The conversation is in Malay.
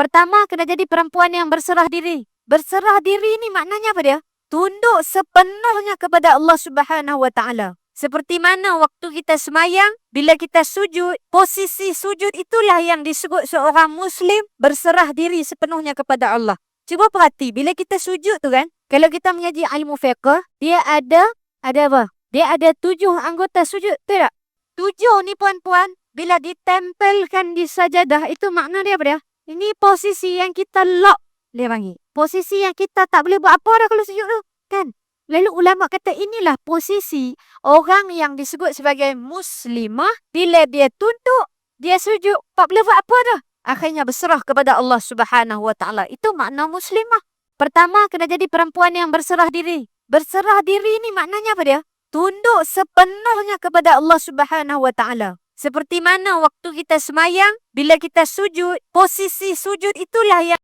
Pertama, kena jadi perempuan yang berserah diri. Berserah diri ni maknanya apa dia? Tunduk sepenuhnya kepada Allah Subhanahu Wa Taala. Seperti mana waktu kita semayang, bila kita sujud, posisi sujud itulah yang disebut seorang Muslim berserah diri sepenuhnya kepada Allah. Cuba perhati, bila kita sujud tu kan, kalau kita mengaji ilmu fiqh, dia ada apa? Dia ada 7 anggota sujud, betul tak? 7 ni puan-puan, bila ditempelkan di sajadah, itu makna dia apa dia? Ini posisi yang kita lock, dia panggil. Posisi yang kita tak boleh buat apa dah kalau sujud tu, kan? Lalu ulama kata inilah posisi orang yang disebut sebagai muslimah. Bila dia tunduk, dia sujud, tak boleh buat apa dah. Akhirnya berserah kepada Allah Subhanahu Wa Taala. Itu makna muslimah. Pertama, kena jadi perempuan yang berserah diri. Berserah diri ni maknanya apa dia? Tunduk sepenuhnya kepada Allah Subhanahu Wa Taala. Seperti mana waktu kita semayang, bila kita sujud, posisi sujud itulah yang